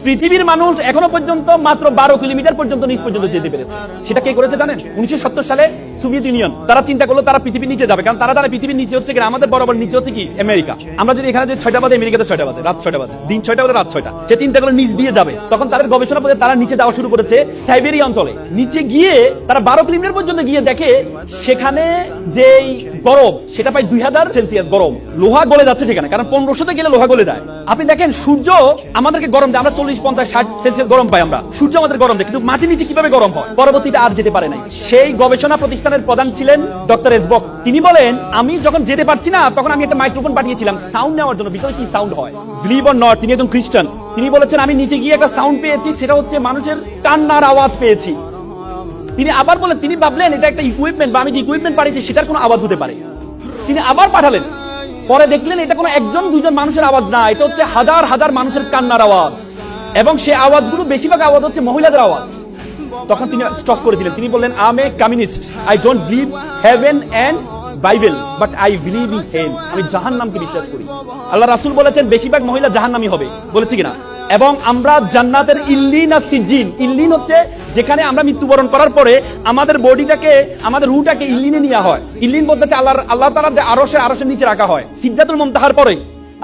পৃথিবীর মানুষ এখনো পর্যন্ত মাত্র 12 কিলোমিটার পর্যন্ত নিচ পর্যন্ত যেতে পেরেছে। সেটা কে করেছে জানেন? 1970 সালে সোভিয়েত ইউনিয়ন। তারা চিন্তা করলো তারা পৃথিবীর নিচে যাবে, কারণ তারা পৃথিবীর নিচে হচ্ছে কিনা আমাদের বরাবর নিচে হচ্ছে কি আমেরিকা। আমরা যদি এখানে 6টা বাজে, আমেরিকাতে 6টা বাজে, রাত 6টা বাজে, দিন 6টা বাজে, রাত 6টা। সে চিন্তা করলো নিচ দিয়ে যাবে। তখন তাদের গবেষণা করে তারা নিচে যাওয়া শুরু করেছে সাইবেরিয়া অঞ্চলে। নিচে গিয়ে তারা 12 কিলোমিটার পর্যন্ত গিয়ে দেখে সেখানে যেই গরম সেটা প্রায় 2000 সেলসিয়াস গরম। লোহা গলে যাচ্ছে সেখানে, কারণ 1500তে গেলে লোহা গলে যায়। আপনি দেখেন সূর্য আমাদেরকে গরম দেয়, আমরা 40, 50, 60 সেলসিয়াস গরম পাই আমরা। সূর্য আমাদের গরম দেয়, কিন্তু মাটির নিচে কিভাবে গরম হয়? পরবর্তীতে আর যেতে পারে নাই। সেই গবেষণা প্রতিষ্ঠানের প্রধান ছিলেন ডক্টর এসবক। তিনি বলেন, আমি যখন যেতে পারছি না তখন আমি একটা মাইক্রোফোন পাঠিয়েছিলাম সাউন্ড নেওয়ার জন্য, ভিতরে কি সাউন্ড হয়। বিলিভ অর নট, তিনি একজন খ্রিস্টান। তিনি বলেছেন আমি নিচে গিয়ে একটা সাউন্ড পেয়েছি, সেটা হচ্ছে মানুষের কান্নার আওয়াজ পেয়েছি। তিনি আবার বলেন, তিনি ভাবলেন এটা একটা ইকুইপমেন্ট বা আমি যে ইকুইপমেন্ট পাঠিয়েছি সেটার কোনো আওয়াজ হতে পারে। তিনি আবার পাঠালেন, পরে দেখলেন এটা কোনো একজন দুজন মানুষের আওয়াজ না, এটা হচ্ছে হাজার হাজার মানুষের কান্নার আওয়াজ, এবং সেই আওয়াজগুলো বেশিরভাগ আওয়াজ হচ্ছে মহিলাদের আওয়াজ। তখন তিনি স্টপ করে দিলেন। তিনি বললেন, I am a communist, I don't believe heaven and Bible, but I believe in hell. আমি জাহান্নামকে বিশ্বাস করি। আল্লাহ রাসূল বলেছেন বেশিরভাগ মহিলা জাহান্নামী হবে, বলেছি কিনা? এবং আমরা জান্নাতের ইল্লিন আর সিজ্জিন, ইল্লিন হচ্ছে যেখানে আমরা মৃত্যুবরণ করার পরে আমাদের বডিটাকে, আমাদের রূহটাকে ইল্লিনে নেওয়া হয়। ইল্লিন বলতে আল্লাহ তাআলার যে আরশের নিচে রাখা হয় সিদরাতুল মুনতাহার পরে।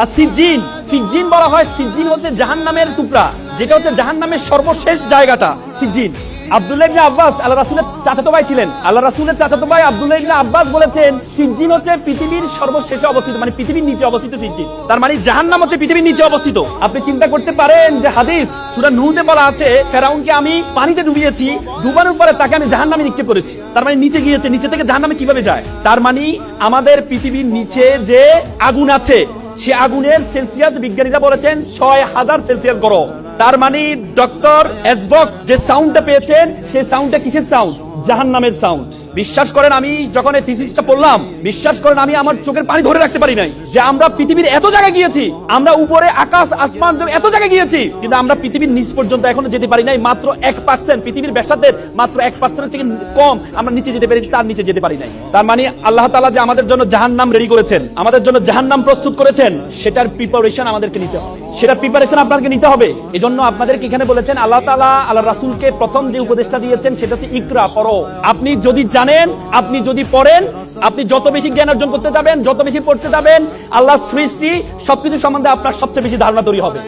আর সিজ্জিন, সিজ্জিন বলা হয়, সিজ্জিন হচ্ছে জাহান্নামের টুকরা, যেটা হচ্ছে জাহান্নামের সর্বশেষ জায়গাটা সিজ্জিন। আব্দুল্লাহ ইবনে আব্বাস আল্লাহ রাসূলের চাচাতো ভাই ছিলেন। আল্লাহ রাসূলের চাচাতো ভাই আব্দুল্লাহ ইবনে আব্বাস বলেছেন সিজ্জিন হচ্ছে পৃথিবীর সর্বশেষে অবস্থিত, মানে পৃথিবীর নিচে অবস্থিত সিজ্জিন। তার মানে জাহান্নাম হচ্ছে পৃথিবীর নিচে অবস্থিত। আপনি চিন্তা করতে পারেন যে হাদিস সূরা নূহতে বলা আছে ফেরাউনকে আমি পানিতে ডুবিয়েছি, ডুবানোর পরে তাকে আমি জাহান্নামে নিক্ষেপ করেছি। তার মানে নিচে গিয়েছে, নিচে থেকে জাহান্নামে কিভাবে যায়? তার মানে আমাদের পৃথিবীর নিচে যে আগুন আছে সে আগুনের সেলসিয়াস বিজ্ঞানীরা বলেছেন 6000 সেলসিয়াস গরম। তার মানে ডক্টর এসবক যে সাউন্ডটা পেয়েছেন সে সাউন্ডটা কিসের সাউন্ড? জাহান্নামের সাউন্ড। বিশ্বাস করেন, আমি যখন এই থিসিসটা পড়লাম, বিশ্বাস করেন আমি আমার চোখের পানি ধরে রাখতে পারি নাই যে আমরা পৃথিবীর এত জায়গায় গিয়েছি, আমরা উপরে আকাশ আসমান এত জায়গায় গিয়েছি, কিন্তু আমরা পৃথিবীর নিচ পর্যন্ত এখনো যেতে পারি নাই। মাত্র 1%, পৃথিবীর ব্যাসার্ধের মাত্র 1% থেকে কম আমরা নিচে যেতে পেরেছি, তার নিচে যেতে পারি নাই। তার মানে আল্লাহ তাআলা যে আমাদের জন্য জাহান্নাম রেডি করেছেন, আমাদের জন্য জাহান্নাম প্রস্তুত করেছেন, সেটার প্রিপারেশন আমাদেরকে নিতে হবে, সেটার প্রিপারেশন আপনাকে নিতে হবে। এজন্য আপনাদেরকে এখানে বলেছেন আল্লাহ তাআলা আল্লাহ রাসূলকে প্রথম যে উপদেশটা দিয়েছেন সেটা হচ্ছে ইকরা, পড়ো। আপনি যদি জানেন, আপনি যদি পড়েন, আপনি যত বেশি জ্ঞান অর্জন করতে যাবেন, যত বেশি পড়তে যাবেন, আল্লাহর সৃষ্টি সবকিছু সম্বন্ধে আপনার সবচেয়ে বেশি ধারণা তৈরি হবে।